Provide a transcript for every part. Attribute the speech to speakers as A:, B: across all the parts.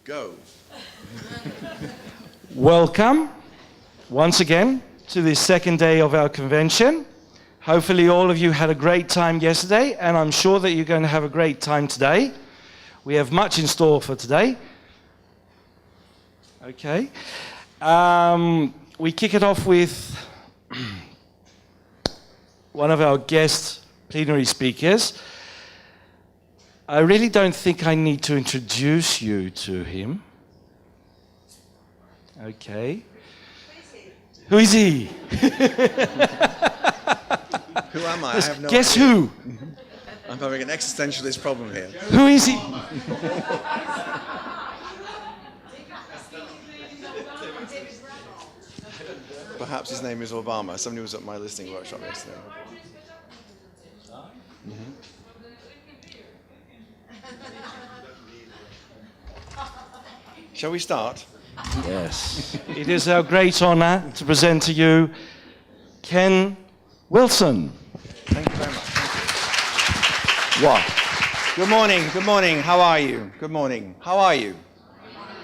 A: Go.
B: Welcome once again to the second day of our convention. Hopefully all of you had a great time yesterday, and I'm sure that you're going to have a great time today. We have much in store for today. Okay. We kick it off with one of our guest plenary speakers. I really don't think I need to introduce you to him. Okay. Who is he?
A: Who am I? I have no
B: Guess
A: idea.
B: who?
A: I'm having an existentialist problem here.
B: Who is he?
A: Perhaps his name is Obama. Somebody was at my listening workshop yesterday. Shall we start?
B: Yes. It is our great honor to present to you Ken Wilson.
A: Thank you very much. Thank you. What? Good morning, how are you? Good morning, how are you?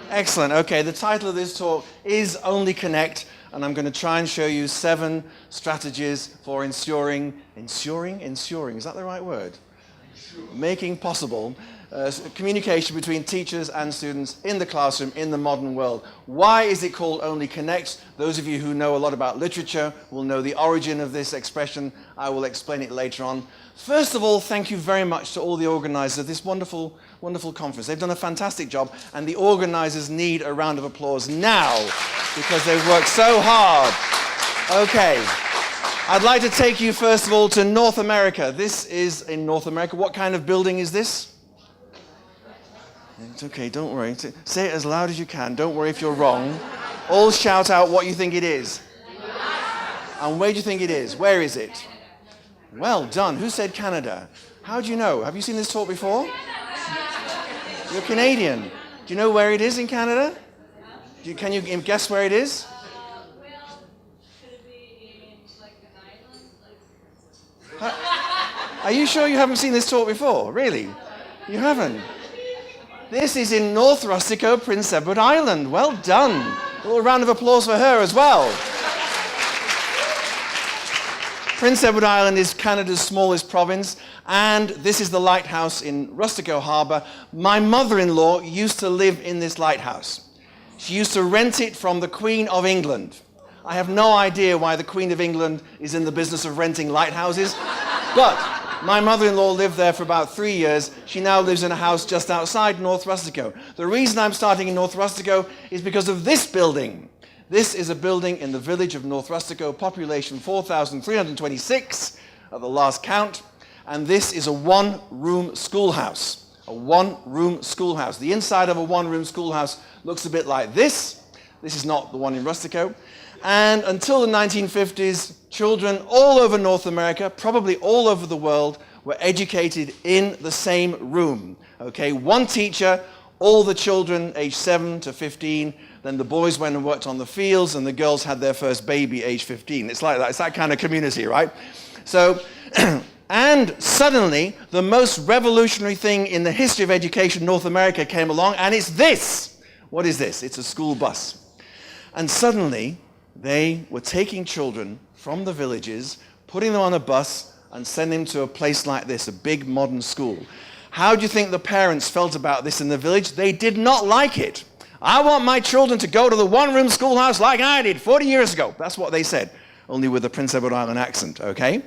A: Excellent, okay, the title of this talk is Only Connect, and I'm going to try and show you 7 strategies for ensuring, is that the right word? Making possible communication between teachers and students in the classroom in the modern world. Why is it called Only Connect? Those of you who know a lot about literature will know the origin of this expression. I will explain it later on. First of all, thank you very much to all the organizers of this wonderful, wonderful conference. They've done a fantastic job, and the organizers need a round of applause now because they've worked so hard. Okay. I'd like to take you first of all to North America. This is in North America. What kind of building is this? It's okay, don't worry. Say it as loud as you can. Don't worry if you're wrong. All shout out what you think it is. And where do you think it is? Where is it? Well done. Who said Canada? How do you know? Have you seen this talk before? You're Canadian. Do you know where it is in Canada? Can you guess where it is? Are you sure you haven't seen this talk before? Really? You haven't? This is in North Rustico, Prince Edward Island. Well done. A little round of applause for her as well. Prince Edward Island is Canada's smallest province, and this is the lighthouse in Rustico Harbour. My mother-in-law used to live in this lighthouse. She used to rent it from the Queen of England. I have no idea why the Queen of England is in the business of renting lighthouses, but my mother-in-law lived there for about 3 years. She now lives in a house just outside North Rustico. The reason I'm starting in North Rustico is because of this building. This is a building in the village of North Rustico, population 4,326 at the last count, and this is a one-room schoolhouse. A one-room schoolhouse. The inside of a one-room schoolhouse looks a bit like this. This is not the one in Rustico. And until the 1950s, children all over North America, probably all over the world, were educated in the same room. Okay, one teacher, all the children aged 7 to 15. Then the boys went and worked on the fields, and the girls had their first baby age 15. It's like that. It's that kind of community, right? So, and suddenly, the most revolutionary thing in the history of education in North America came along, and it's this. What is this? It's a school bus. And suddenly, they were taking children from the villages, putting them on a bus, and sending them to a place like this, a big modern school. How do you think the parents felt about this in the village? They did not like it. I want my children to go to the one-room schoolhouse like I did 40 years ago. That's what they said, only with a Prince Edward Island accent, okay?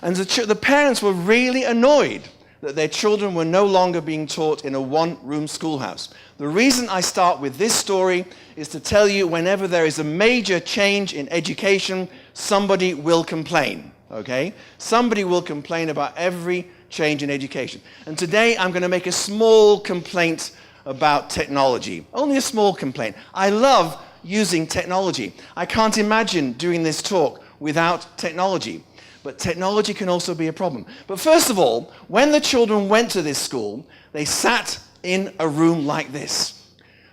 A: And the parents were really annoyed that their children were no longer being taught in a one-room schoolhouse. The reason I start with this story is to tell you whenever there is a major change in education, somebody will complain, okay? Somebody will complain about every change in education. And today I'm going to make a small complaint about technology. Only a small complaint. I love using technology. I can't imagine doing this talk without technology. But technology can also be a problem. But first of all, when the children went to this school, they sat in a room like this.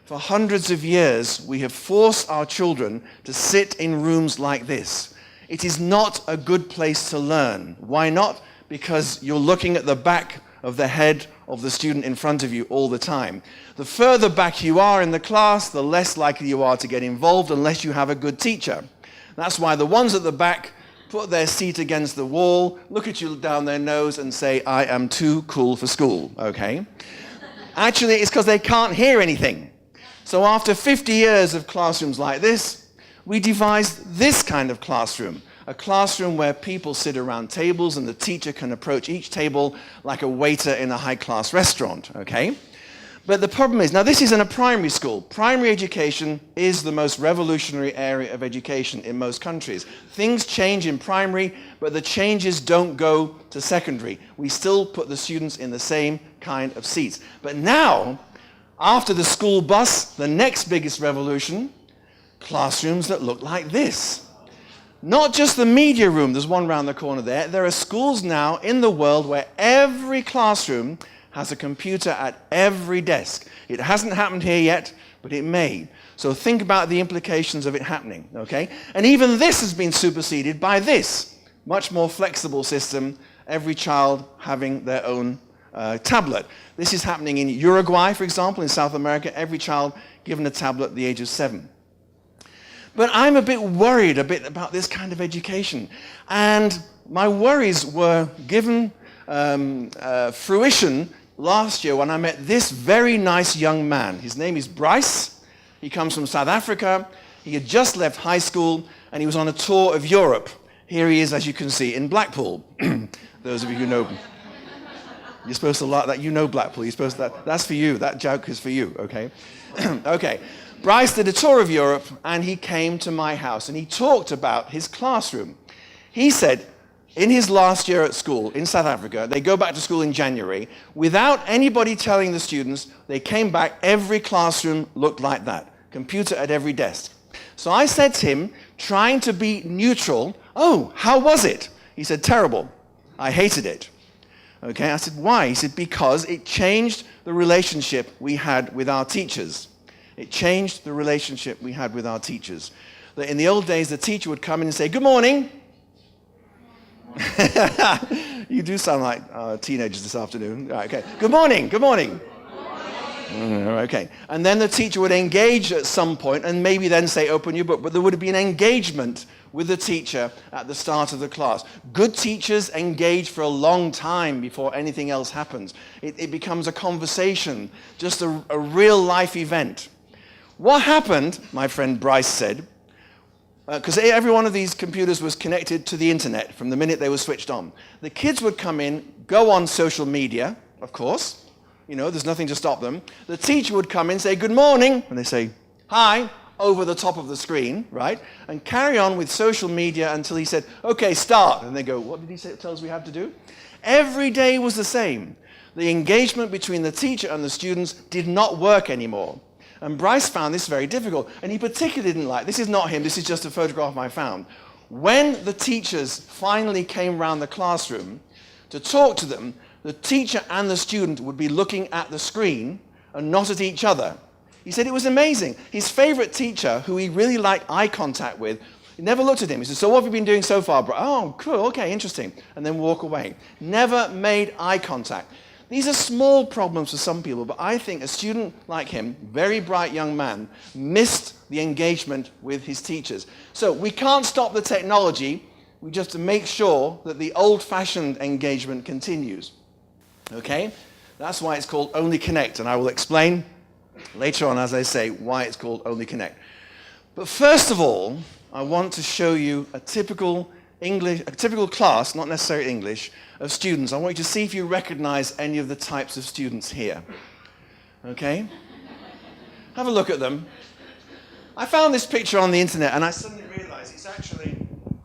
A: For hundreds of years, we have forced our children to sit in rooms like this. It is not a good place to learn. Why not? Because you're looking at the back of the head of the student in front of you all the time. The further back you are in the class, the less likely you are to get involved unless you have a good teacher. That's why the ones at the back put their seat against the wall, look at you down their nose and say, I am too cool for school, okay? Actually, it's because they can't hear anything. So after 50 years of classrooms like this, we devised this kind of classroom. A classroom where people sit around tables and the teacher can approach each table like a waiter in a high-class restaurant, okay? But the problem is, now this is in a primary school. Primary education is the most revolutionary area of education in most countries. Things change in primary, but the changes don't go to secondary. We still put the students in the same kind of seats. But now, after the school bus, the next biggest revolution, classrooms that look like this. Not just the media room, there's one around the corner there. There are schools now in the world where every classroom has a computer at every desk. It hasn't happened here yet, but it may. So think about the implications of it happening, okay? And even this has been superseded by this much more flexible system, every child having their own tablet. This is happening in Uruguay, for example, in South America, every child given a tablet at the age of 7. But I'm a bit worried about this kind of education. And my worries were given fruition last year when I met this very nice young man. His name is Bryce. He comes from South Africa. He had just left high school and he was on a tour of Europe. Here he is, as you can see, in Blackpool. Those of you who know, you're supposed to like that. You know Blackpool. You're supposed to, that's for you. That joke is for you, okay? Okay. Bryce did a tour of Europe and he came to my house and he talked about his classroom. He said, in his last year at school in South Africa, they go back to school in January, without anybody telling the students, they came back, every classroom looked like that, computer at every desk. So I said to him, trying to be neutral, oh, how was it? He said, terrible. I hated it. Okay, I said, why? He said, because it changed the relationship we had with our teachers. It changed the relationship we had with our teachers. In the old days, the teacher would come in and say, good morning. You do sound like teenagers this afternoon. Right, okay. Good morning. Good morning. Okay. And then the teacher would engage at some point and maybe then say, open your book. But there would be an engagement with the teacher at the start of the class. Good teachers engage for a long time before anything else happens. It becomes a conversation, just a real life event. What happened, my friend Bryce said, because every one of these computers was connected to the internet from the minute they were switched on. The kids would come in, go on social media, of course. You know, there's nothing to stop them. The teacher would come in, say, good morning, and they say, hi, over the top of the screen, right? And carry on with social media until he said, okay, start. And they go, what did he say, tell us we have to do? Every day was the same. The engagement between the teacher and the students did not work anymore. And Bryce found this very difficult. And he particularly didn't like, this is not him, this is just a photograph I found. When the teachers finally came round the classroom to talk to them, the teacher and the student would be looking at the screen and not at each other. He said it was amazing. His favorite teacher, who he really liked eye contact with, he never looked at him. He said, so what have you been doing so far, bro? Oh, cool, okay, interesting. And then walk away. Never made eye contact. These are small problems for some people, but I think a student like him, very bright young man, missed the engagement with his teachers. So we can't stop the technology. We just have to make sure that the old-fashioned engagement continues. Okay? That's why it's called Only Connect, and I will explain later on, as I say, why it's called Only Connect. But first of all, I want to show you a typical class, not necessarily English, of students. I want you to see if you recognize any of the types of students here. Okay? Have a look at them. I found this picture on the internet and I suddenly realized it's actually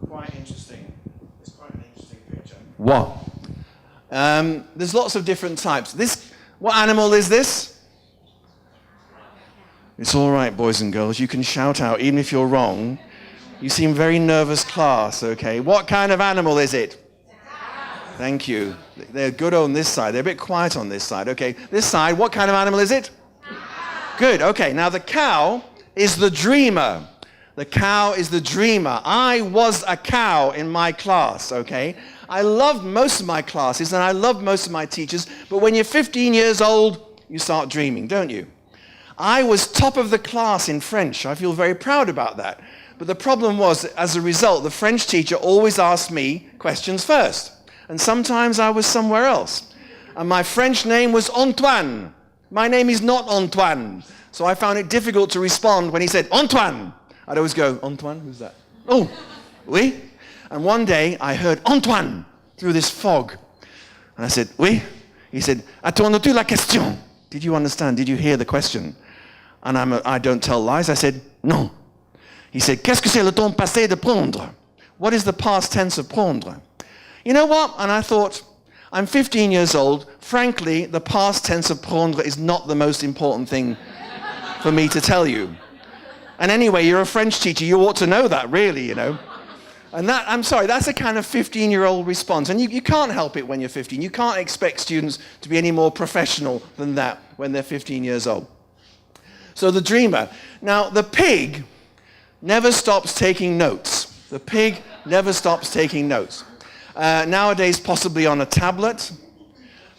A: quite interesting. It's quite an interesting picture. What? There's lots of different types. What animal is this? It's all right, boys and girls. You can shout out even if you're wrong. You seem very nervous class, okay? What kind of animal is it? Thank you. They're good on this side. They're a bit quiet on this side. Okay, this side, what kind of animal is it? Good, okay. Now the cow is the dreamer. The cow is the dreamer. I was a cow in my class, okay? I loved most of my classes and I loved most of my teachers, but when you're 15 years old, you start dreaming, don't you? I was top of the class in French. I feel very proud about that. But the problem was, as a result, the French teacher always asked me questions first. And sometimes I was somewhere else. And my French name was Antoine. My name is not Antoine. So I found it difficult to respond when he said, Antoine. I'd always go, Antoine, who's that? Oh, oui? And one day I heard Antoine through this fog. And I said, oui? He said, attends-tu la question? Did you understand? Did you hear the question? And I don't tell lies. I said, non. He said, qu'est-ce que c'est le temps passé de prendre? What is the past tense of prendre? You know what? And I thought, I'm 15 years old. Frankly, the past tense of prendre is not the most important thing for me to tell you. And anyway, you're a French teacher. You ought to know that, really, you know. And that, I'm sorry, that's a kind of 15-year-old response. And you can't help it when you're 15. You can't expect students to be any more professional than that when they're 15 years old. So the dreamer. Now, the pig never stops taking notes. The pig never stops taking notes. Nowadays, possibly on a tablet.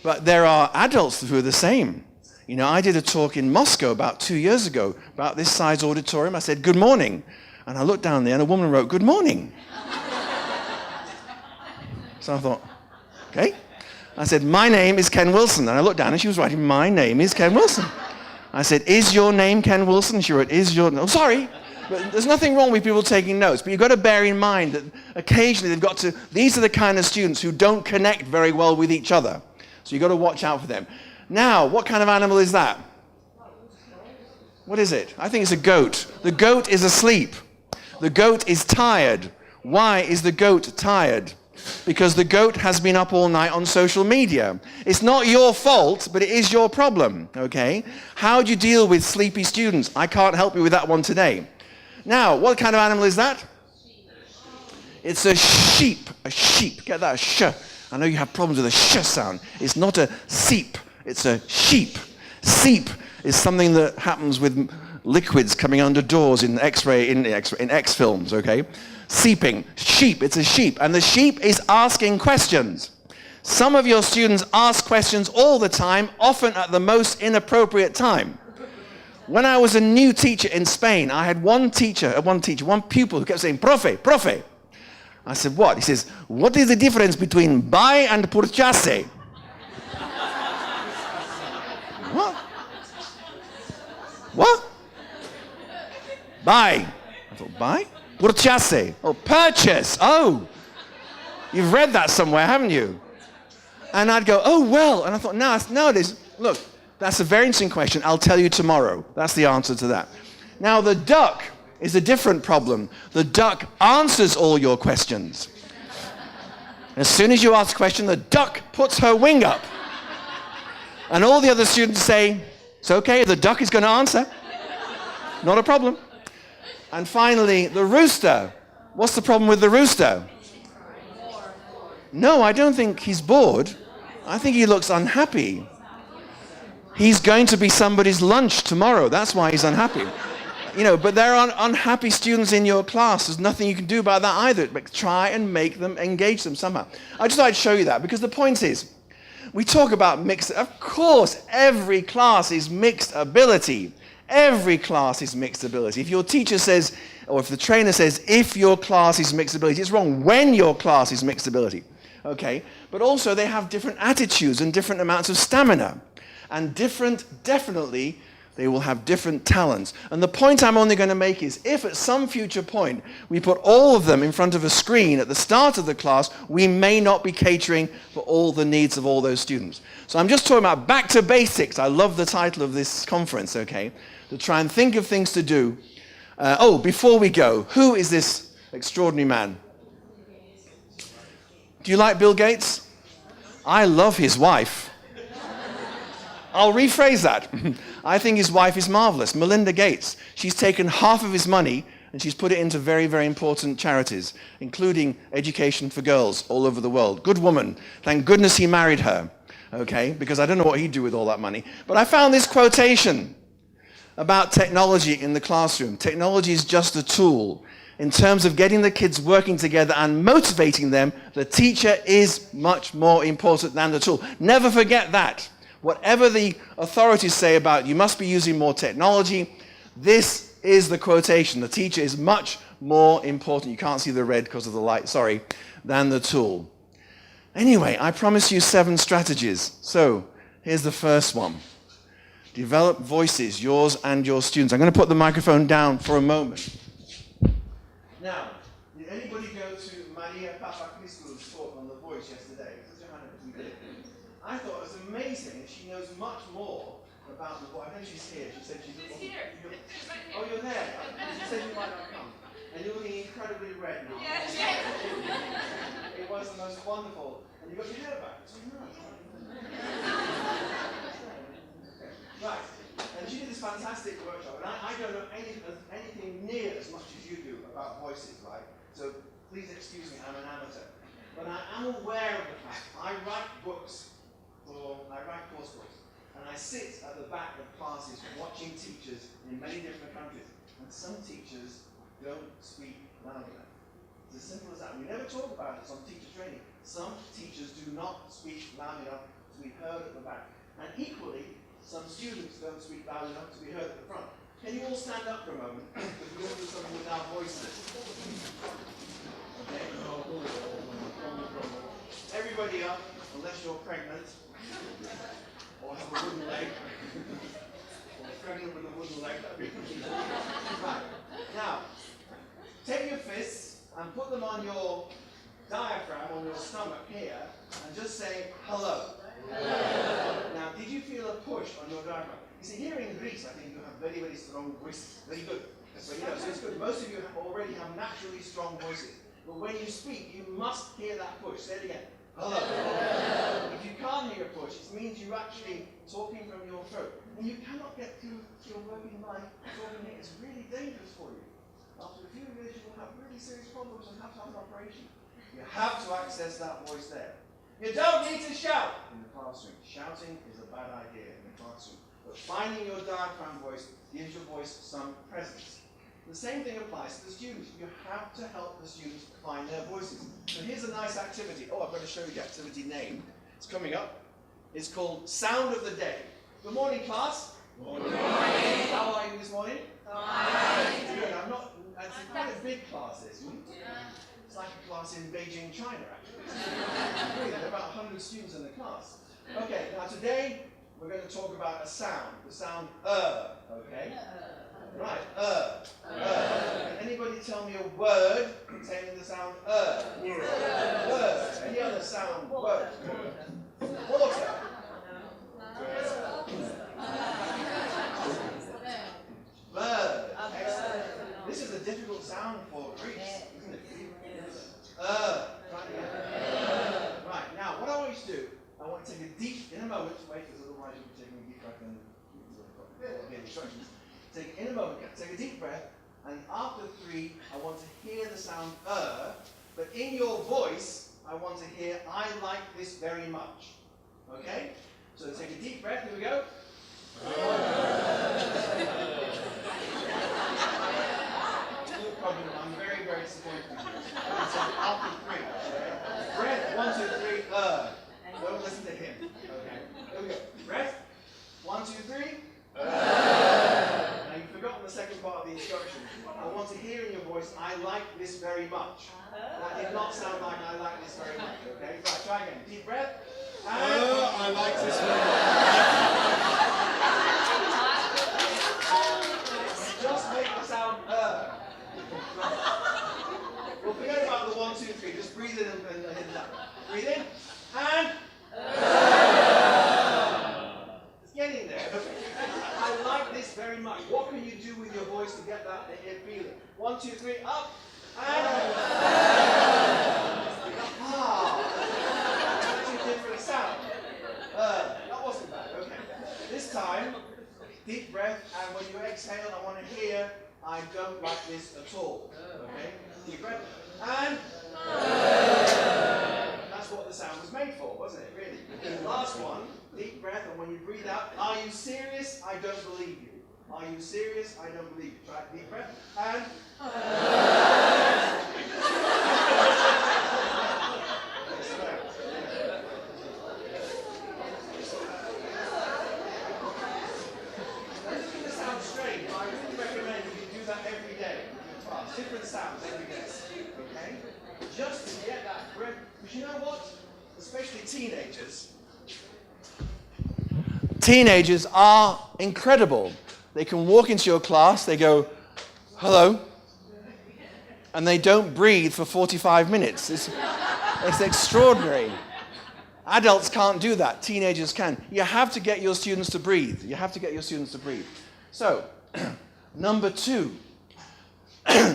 A: But there are adults who are the same. You know, I did a talk in Moscow about 2 years ago, about this size auditorium. I said, good morning. And I looked down there and a woman wrote, good morning. So I thought, okay. I said, my name is Ken Wilson. And I looked down and she was writing, my name is Ken Wilson. I said, is your name Ken Wilson? She wrote, is your... Oh, sorry. But there's nothing wrong with people taking notes. But you've got to bear in mind that occasionally they've got to... These are the kind of students who don't connect very well with each other. So you've got to watch out for them. Now, what kind of animal is that? What is it? I think it's a goat. The goat is asleep. The goat is tired. Why is the goat tired? Because the goat has been up all night on social media. It's not your fault, but it is your problem, okay? How do you deal with sleepy students? I can't help you with that one today. Now, what kind of animal is that? It's a sheep. A sheep. Get that? A sh. I know you have problems with the sh sound. It's not a seep. It's a sheep. Seep is something that happens with liquids coming under doors in X-ray, in X films, okay? Seeping. Sheep. It's a sheep. And the sheep is asking questions. Some of your students ask questions all the time, often at the most inappropriate time. When I was a new teacher in Spain, I had one pupil who kept saying, profe, profe. I said, what? He says, what is the difference between buy and purchase? What? What? Buy. I thought, buy? Purchase. Oh, purchase. Oh. You've read that somewhere, haven't you? And I'd go, oh, well. And I thought, nowadays, look, that's a very interesting question. I'll tell you tomorrow. That's the answer to that. Now, the duck is a different problem. The duck answers all your questions. As soon as you ask a question, the duck puts her wing up. And all the other students say, it's okay, the duck is going to answer. Not a problem. And finally, the rooster. What's the problem with the rooster? No, I don't think he's bored. I think he looks unhappy. He's going to be somebody's lunch tomorrow. That's why he's unhappy. You know, but there are unhappy students in your class. There's nothing you can do about that either. But try and make them, engage them somehow. I just thought I'd show you that because the point is, we talk about mixed, of course, every class is mixed ability. Every class is mixed ability. If your teacher says, or if the trainer says, if your class is mixed ability, it's wrong when your class is mixed ability. Okay? But also they have different attitudes and different amounts of stamina. And definitely, they will have different talents. And the point I'm only going to make is, if at some future point we put all of them in front of a screen at the start of the class, we may not be catering for all the needs of all those students. So I'm just talking about back to basics. I love the title of this conference, okay? To try and think of things to do. Before we go, who is this extraordinary man? Do you like Bill Gates? I love his wife. I'll rephrase that. I think his wife is marvelous, Melinda Gates. She's taken half of his money and she's put it into very, very important charities, including education for girls all over the world. Good woman. Thank goodness he married her, okay? Because I don't know what he'd do with all that money. But I found this quotation. about technology in the classroom. Technology is just a tool. In terms of getting the kids working together and motivating them, the teacher is much more important than the tool. Never forget that. Whatever the authorities say about you must be using more technology, this is the quotation. The teacher is much more important. You can't see the red because of the light, sorry, than the tool. Anyway, I promised you 7 strategies. So here's the first one. Develop voices, yours and your students. I'm going to put the microphone down for a moment. Now, did anybody go to Maria Papachrisou's talk on the voice yesterday? Put your hand up if you did. I thought it was amazing. She knows much more about the voice. I know she's here. She said she's here. Oh, you're there. She said you might not come. And you're looking incredibly red now. Yes. It was the most wonderful. And you got your hair back. Right. And she did this fantastic workshop. And I don't know anything near as much as you do about voices, right? So please excuse me, I'm an amateur. But I am aware of the fact I write books, I write course books, and I sit at the back of classes watching teachers in many different countries. And some teachers don't speak loud enough. It's as simple as that. We never talk about it on teacher training. Some teachers do not speak loud enough to be heard at the back. And equally, some students don't speak loud enough to be heard at the front. Can you all stand up for a moment? Because we're going to do something with our voices. Okay? Everybody up, unless you're pregnant, or have a wooden leg, or pregnant with a wooden leg. Right. Now, take your fists and put them on your diaphragm, on your stomach here, and just say hello. Hello. Now, did you feel a push on your diaphragm? You see, here in Greece, I think you have very, very strong voices. Very good. So, so it's good. Most of you already have naturally strong voices. But when you speak, you must hear that push. Say it again. Hello. Hello. If you can't hear a push, it means you're actually talking from your throat. And you cannot get through your working life talking here. It's really dangerous for you. After a few years, you will have really serious problems and have to have an operation. You have to access that voice there. You don't need to shout in the classroom. Shouting is a bad idea in the classroom. But finding your diaphragm voice gives your voice some presence. The same thing applies to the students. You have to help the students find their voices. So here's a nice activity. Oh, I've got to show you the activity name. It's coming up. It's called Sound of the Day. Good morning, class. Good morning. How are you this morning? Fine. Good. It's quite a big class, this one. It's like a class in Beijing, China, actually. There are about 100 students in the class. Okay, now today we're going to talk about a sound. The sound okay? Right, Can anybody tell me a word containing the sound Word. Any other sound word? Water. Bird. Excellent. This is a difficult sound for Greece, isn't it? Right, now what I want you to do, I want to take a deep, in a moment, wait, because otherwise you'll be taking a deep breath and get instructions. In a moment, take a deep breath, and after 3, I want to hear the sound but in your voice, I want to hear I like this very much. Okay? So take a deep breath, here we go. No problem, I'm very, very disappointed in you. So after 3, breath, 1, 2, 3, Don't listen to him. Okay, here we go. Breath, 1, 2, 3, Now you've forgotten the second part of the instruction. I want to hear in your voice, I like this very much. That did not sound like I like this very much, okay? Right, try again. Deep breath. I like this very much. Just make the sound Well, forget about the 1, 2, 3. Just breathe in and hit it down. Breathe in. And it's getting there. I like this very much. What can you do with your voice to get that feeling? 1, 2, 3, up. And that's a different sound. That wasn't bad. Okay. This time, deep breath, and when you exhale, I want to hear, I don't like this at all. Okay? Deep breath. And that's what the sound was made for, wasn't it? Really. The last one, deep breath, and when you breathe out, are you serious? I don't believe you. Are you serious? I don't believe you. Try deep breath. And... This sounds strange, but I really recommend you do that every day in your class. Different sounds every day. Okay? Just to get that breath. Because you know what? Especially teenagers. Teenagers are incredible. They can walk into your class, they go, hello, and they don't breathe for 45 minutes. It's extraordinary. Adults can't do that. Teenagers can. You have to get your students to breathe. You have to get your students to breathe. So, number 2,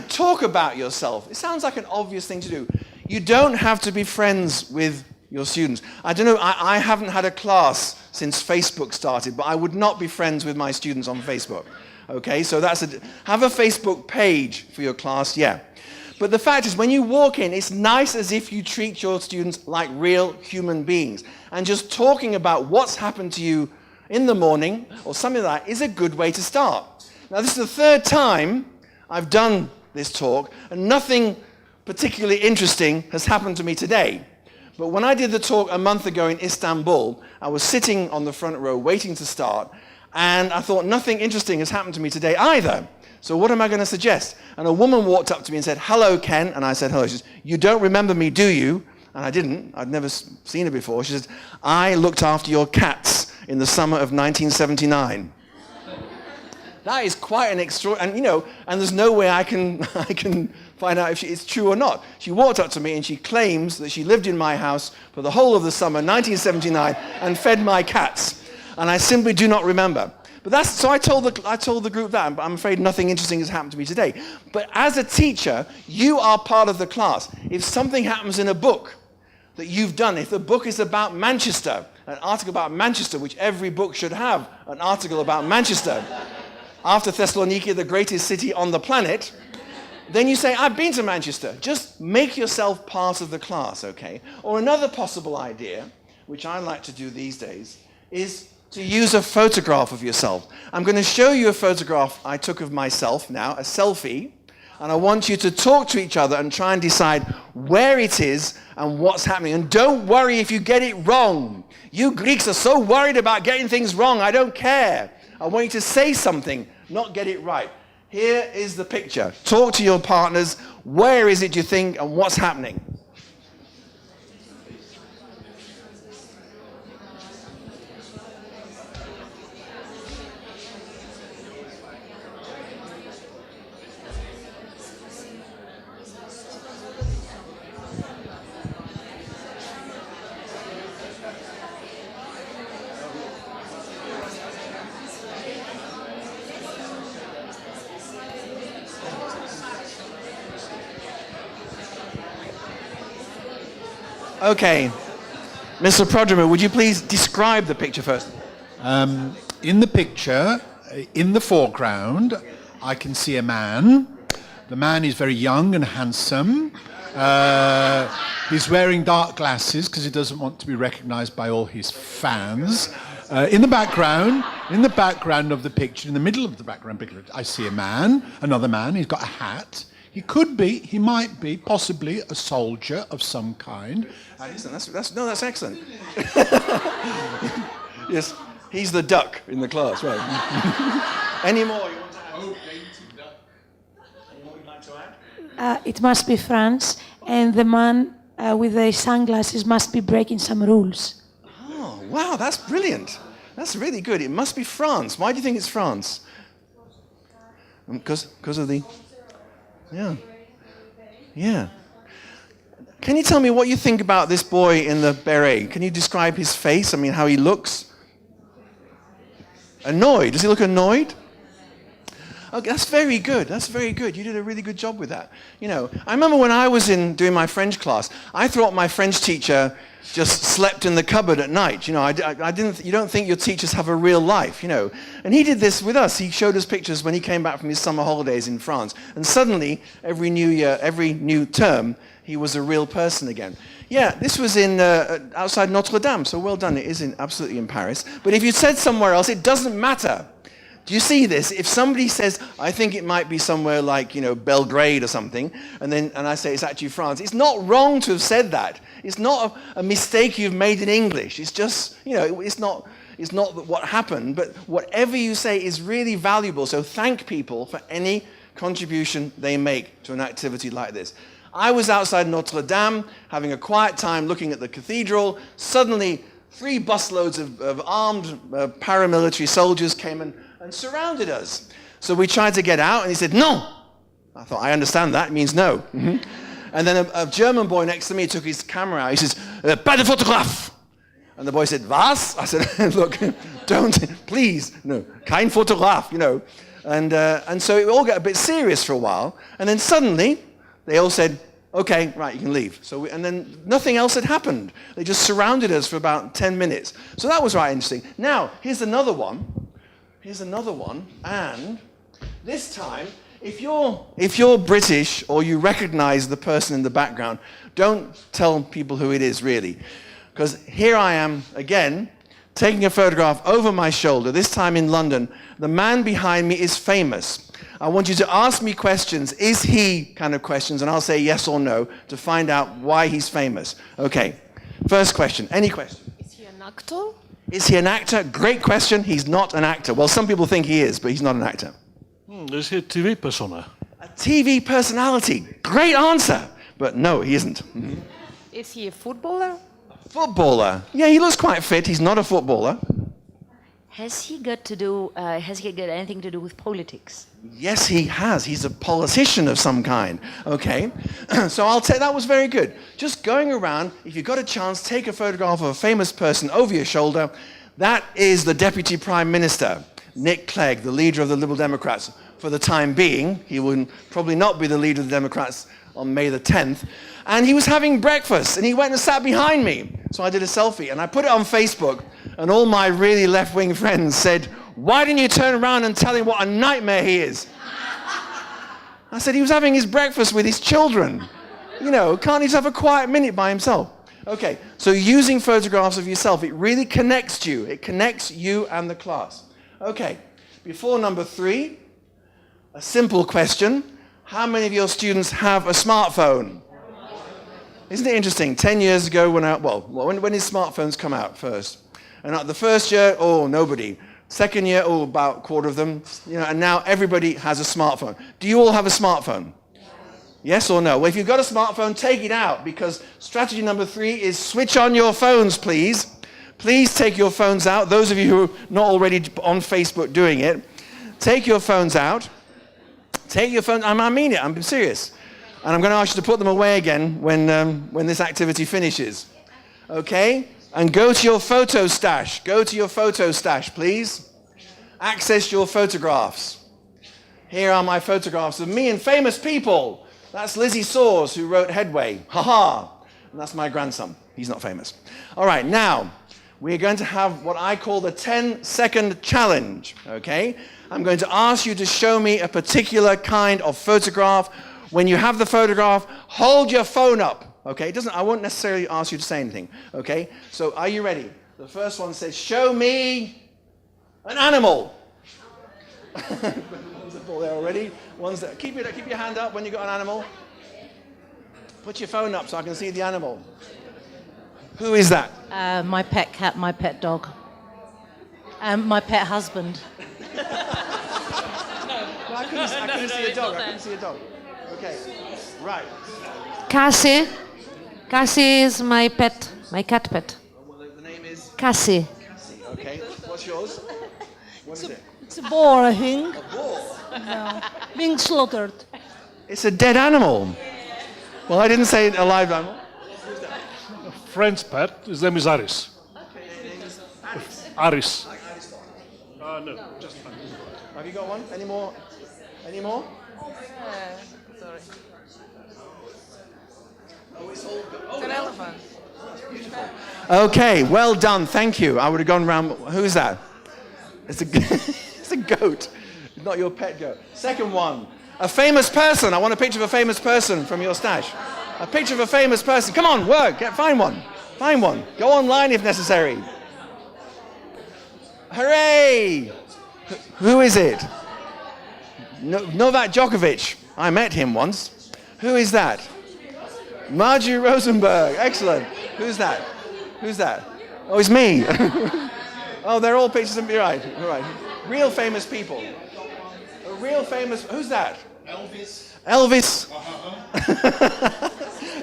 A: talk about yourself. It sounds like an obvious thing to do. You don't have to be friends with your students. I don't know, I haven't had a class since Facebook started, but I would not be friends with my students on Facebook. Okay, so have a Facebook page for your class, yeah. But the fact is, when you walk in, it's nice as if you treat your students like real human beings. And just talking about what's happened to you in the morning, or something like that, is a good way to start. Now, this is the 3rd time I've done this talk, and nothing particularly interesting has happened to me today. But when I did the talk a month ago in Istanbul, I was sitting on the front row waiting to start, and I thought nothing interesting has happened to me today either. So what am I going to suggest? And a woman walked up to me and said, hello, Ken. And I said, hello. She says, you don't remember me, do you? And I didn't. I'd never seen her before. She said, I looked after your cats in the summer of 1979. That is quite an extraordinary, and there's no way I can find out if it's true or not. She walked up to me and she claims that she lived in my house for the whole of the summer, 1979, and fed my cats. And I simply do not remember. But so I told the group that, but I'm afraid nothing interesting has happened to me today. But as a teacher, you are part of the class. If something happens in a book that you've done, if the book is about Manchester, an article about Manchester, which every book should have an article about Manchester, after Thessaloniki, the greatest city on the planet, then you say, I've been to Manchester. Just make yourself part of the class, okay? Or another possible idea, which I like to do these days, is to use a photograph of yourself. I'm going to show you a photograph I took of myself now, a selfie, and I want you to talk to each other and try and decide where it is and what's happening. And don't worry if you get it wrong. You Greeks are so worried about getting things wrong. I don't care. I want you to say something, not get it right. Here is the picture. Talk to your partners. Where is it you think and what's happening? Okay. Mr. Prodromou, would you please describe the picture first?
C: In the picture, in the foreground, I can see a man. The man is very young and handsome. He's wearing dark glasses because he doesn't want to be recognized by all his fans. In the background of the picture, in the middle of the background picture, I see a man, another man. He's got a hat. He might be, possibly a soldier of some kind.
A: Excellent. That's excellent. Yes, he's the duck in the class, right? Any more you want to add? Any more you'd like to add?
D: It must be France, and the man with the sunglasses must be breaking some rules.
A: Oh, wow, that's brilliant. That's really good. It must be France. Why do you think it's France? Because of the... Yeah. Can you tell me what you think about this boy in the beret? Can you describe his face? I mean, how he looks? Annoyed. Does he look annoyed? Okay, that's very good. That's very good. You did a really good job with that. I remember when I was doing my French class, I thought my French teacher just slept in the cupboard at night. You don't think your teachers have a real life, And he did this with us. He showed us pictures when he came back from his summer holidays in France. And suddenly, every new term, he was a real person again. Yeah, this was outside Notre Dame, so well done. It is absolutely in Paris. But if you said somewhere else, it doesn't matter. Do you see this? If somebody says, I think it might be somewhere like, Belgrade or something, and I say it's actually France, it's not wrong to have said that. It's not a mistake you've made in English. It's just, it's not what happened, but whatever you say is really valuable. So thank people for any contribution they make to an activity like this. I was outside Notre Dame having a quiet time looking at the cathedral. Suddenly, 3 busloads of armed paramilitary soldiers came and surrounded us. So we tried to get out, and he said, no. I thought, I understand that. It means no. Mm-hmm. And then a German boy next to me took his camera out. He says, pas de photographe. And the boy said, was? I said, look, don't, please, no, kein Fotograf, And so it all got a bit serious for a while. And then suddenly, they all said, okay, right, you can leave. And then nothing else had happened. They just surrounded us for about 10 minutes. So that was right interesting. Now, here's another one. And this time, if you're British or you recognize the person in the background, don't tell people who it is, really. Because here I am, again, taking a photograph over my shoulder, this time in London. The man behind me is famous. I want you to ask me questions, is he kind of questions, and I'll say yes or no to find out why he's famous. Okay, first question, any question?
E: Is he an actor?
A: Is he an actor? Great question, he's not an actor. Well, some people think he is, but he's not an actor.
F: Is he a TV persona?
A: A TV personality, great answer, but no, he isn't. Mm-hmm.
E: Is he a footballer?
A: Footballer. Yeah, he looks quite fit. He's not a footballer.
E: Has he got anything to do with politics?
A: Yes, he has. He's a politician of some kind. Okay. So I'll take that was very good. Just going around, if you've got a chance, take a photograph of a famous person over your shoulder. That is the Deputy Prime Minister, Nick Clegg, the leader of the Liberal Democrats. For the time being, he will probably not be the leader of the Democrats on May the 10th. And he was having breakfast, and he went and sat behind me. So I did a selfie, and I put it on Facebook, and all my really left-wing friends said, why didn't you turn around and tell him what a nightmare he is? I said, he was having his breakfast with his children. Can't he just have a quiet minute by himself? Okay, so using photographs of yourself, it really connects you. It connects you and the class. Okay, before number 3, a simple question. How many of your students have a smartphone? Isn't it interesting? 10 years ago, when did smartphones come out first? And the first year, nobody. Second year, about a quarter of them. And now everybody has a smartphone. Do you all have a smartphone? Yes or no? Well, if you've got a smartphone, take it out, because strategy number 3 is switch on your phones, please. Please take your phones out. Those of you who are not already on Facebook doing it, take your phones out. Take your phone. I mean it. I'm serious. And I'm going to ask you to put them away again when this activity finishes. Okay? And go to your photo stash. Go to your photo stash, please. Access your photographs. Here are my photographs of me and famous people. That's Lizzie Saws, who wrote Headway. Ha-ha. And that's my grandson. He's not famous. All right, now, we're going to have what I call the 10-second challenge. Okay? I'm going to ask you to show me a particular kind of photograph. When you have the photograph, hold your phone up, okay? I won't necessarily ask you to say anything, okay? So are you ready? The first one says, show me an animal. One's up there already. Keep your hand up when you've got an animal. Put your phone up so I can see the animal. Who is that?
G: My pet cat, my pet dog. My pet husband.
A: I couldn't see a dog. I couldn't see a dog. Okay, right.
H: Cassie. Cassie is my pet, my cat pet.
A: Well, the name is?
H: Cassie.
A: Cassie, okay. What's yours? What is it?
D: It's a boar, I think.
A: A boar?
D: Being slaughtered.
A: It's a dead animal. Well, I didn't say a live animal.
F: Friend's pet, his name is Aris. Aris. No, just fine.
A: Have you got one? Any more? Any more?
E: Sorry.
A: Oh, it's all good.
E: It's an elephant.
A: Okay, well done. Thank you. I would have gone round. Who's that? It's a, it's a goat. It's not your pet goat. Second one. A famous person. I want a picture of a famous person from your stash. A picture of a famous person. Come on, work. Find one. Find one. Go online if necessary. Hooray! Who is it? Novak Djokovic. I met him once. Who is that? Marjorie Rosenberg. Excellent. Who's that? Who's that? Oh, it's me. Oh, they're all pictures of me. Right. All right. Real famous people. A real famous. Who's that? Elvis.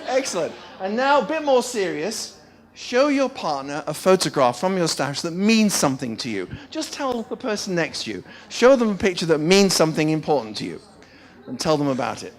A: Excellent. And now, a bit more serious. Show your partner a photograph from your stash that means something to you. Just tell the person next to you. Show them a picture that means something important to you. And tell them about it.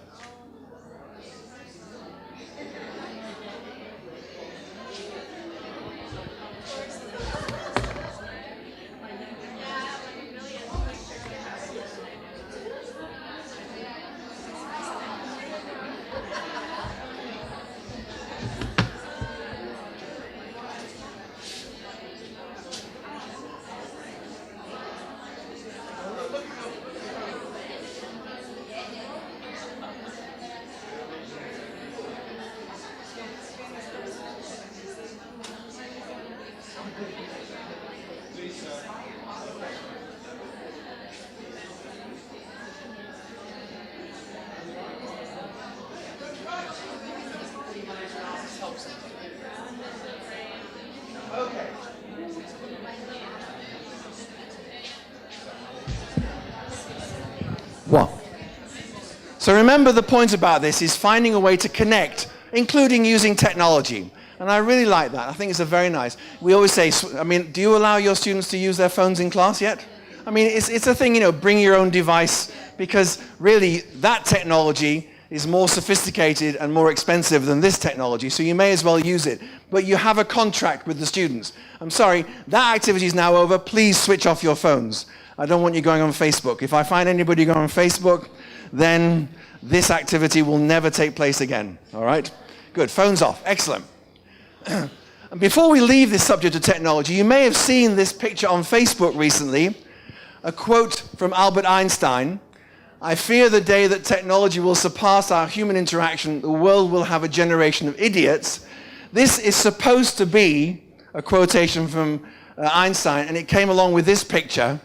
A: What? So remember, the point about this is finding a way to connect, including using technology. And I really like that. I think it's a very nice. We always say, I mean, do you allow your students to use their phones in class yet? I mean, it's a thing, you know, bring your own device, because really that technology is more sophisticated and more expensive than this technology, so you may as well use it. But you have a contract with the students. I'm sorry, that activity is now over. Please switch off your phones. I don't want you going on Facebook. If I find anybody going on Facebook, then this activity will never take place again. All right? Good. Phones off. Excellent. And before we leave this subject of technology, you may have seen this picture on Facebook recently, a quote from Albert Einstein. I fear the day that technology will surpass our human interaction, the world will have a generation of idiots. This is supposed to be a quotation from Einstein, and it came along with this picture.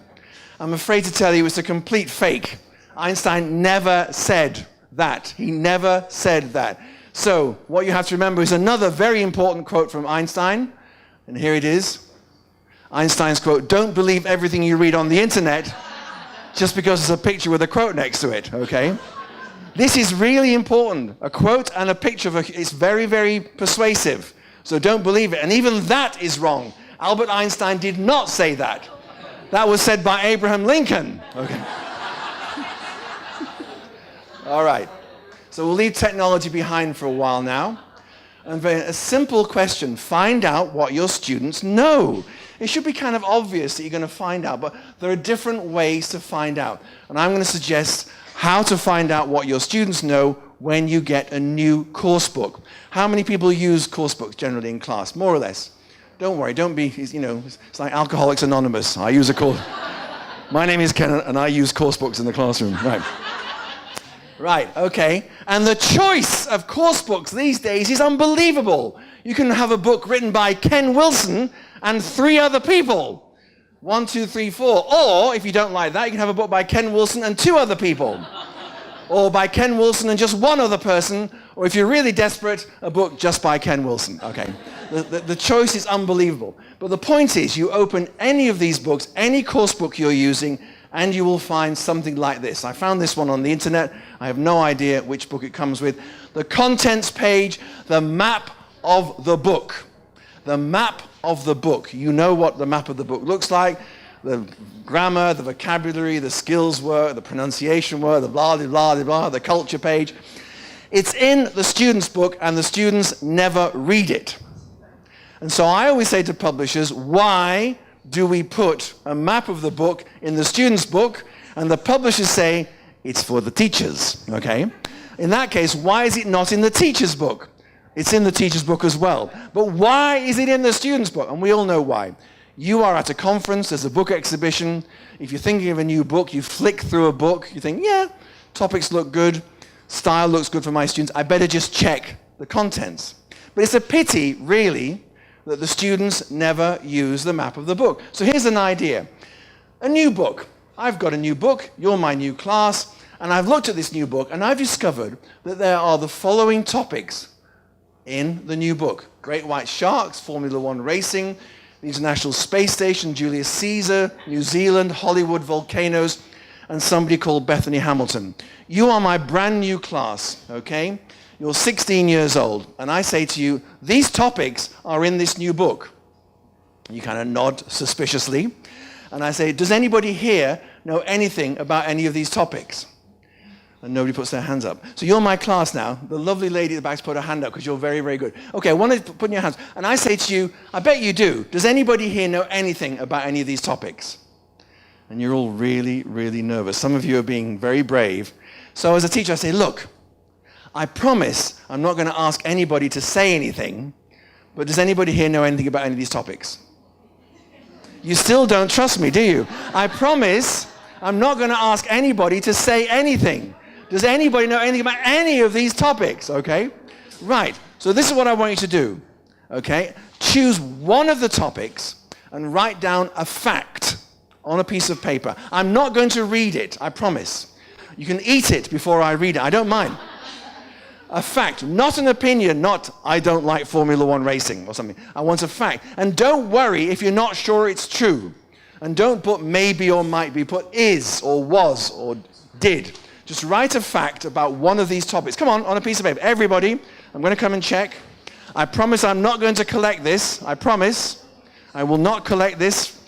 A: I'm afraid to tell you it's a complete fake. Einstein never said that. He never said that. So what you have to remember is another very important quote from Einstein, and here it is. Einstein's quote, "Don't believe everything you read on the internet just because there's a picture with a quote next to it," okay? This is really important. A quote and a picture is very, very persuasive. So don't believe it. And even that is wrong. Albert Einstein did not say that. That was said by Abraham Lincoln. Okay. All right. So we'll leave technology behind for a while now. And a simple question, find out what your students know. It should be kind of obvious that you're going to find out, but there are different ways to find out. And I'm going to suggest how to find out what your students know when you get a new course book. How many people use course books generally in class? More or less. Don't worry, don't be, you know, it's like Alcoholics Anonymous. I use a course. My name is Ken and I use course books in the classroom. Right. Right, okay. And the choice of course books these days is unbelievable. You can have a book written by Ken Wilson and 3 other people. 1, 2, 3, 4. Or, if you don't like that, you can have a book by Ken Wilson and 2 other people. Or by Ken Wilson and just 1 other person. Or if you're really desperate, a book just by Ken Wilson. Okay. The choice is unbelievable. But the point is, you open any of these books, any course book you're using, and you will find something like this. I found this one on the internet. I have no idea which book it comes with. The contents page, the map of the book. The map of the book. You know what the map of the book looks like. The grammar, the vocabulary, the skills work, the pronunciation work, the blah, blah, blah, blah, the culture page. It's in the student's book, and the students never read it. And so I always say to publishers, why do we put a map of the book in the student's book? And the publishers say, it's for the teachers, okay? In that case, why is it not in the teacher's book? It's in the teacher's book as well. But why is it in the student's book? And we all know why. You are at a conference, there's a book exhibition. If you're thinking of a new book, you flick through a book, you think, yeah, topics look good, style looks good for my students, I better just check the contents. But it's a pity, really, that the students never use the map of the book. So here's an idea. A new book. I've got a new book, you're my new class, and I've looked at this new book and I've discovered that there are the following topics in the new book. Great white sharks, Formula One racing, the International Space Station, Julius Caesar, New Zealand, Hollywood, volcanoes, and somebody called Bethany Hamilton. You are my brand new class, okay? You're 16 years old, and I say to you, these topics are in this new book. You kind of nod suspiciously, and I say, does anybody here know anything about any of these topics? And nobody puts their hands up. So you're my class now. The lovely lady at the back's put her hand up because you're very, very good. Okay, I want to put in your hands. And I say to you, I bet you do. Does anybody here know anything about any of these topics? And you're all really, really nervous. Some of you are being very brave. So as a teacher, I say, look, I promise I'm not going to ask anybody to say anything, but does anybody here know anything about any of these topics? You still don't trust me, do you? I promise I'm not going to ask anybody to say anything. Does anybody know anything about any of these topics? Okay? Right. So this is what I want you to do. Okay? Choose one of the topics and write down a fact on a piece of paper. I'm not going to read it, I promise. You can eat it before I read it. I don't mind. A fact, not an opinion, not I don't like Formula One racing or something. I want a fact. And don't worry if you're not sure it's true. And don't put maybe or might be. Put is or was or did. Just write a fact about one of these topics. Come on a piece of paper. Everybody, I'm going to come and check. I promise I'm not going to collect this. I promise. I will not collect this.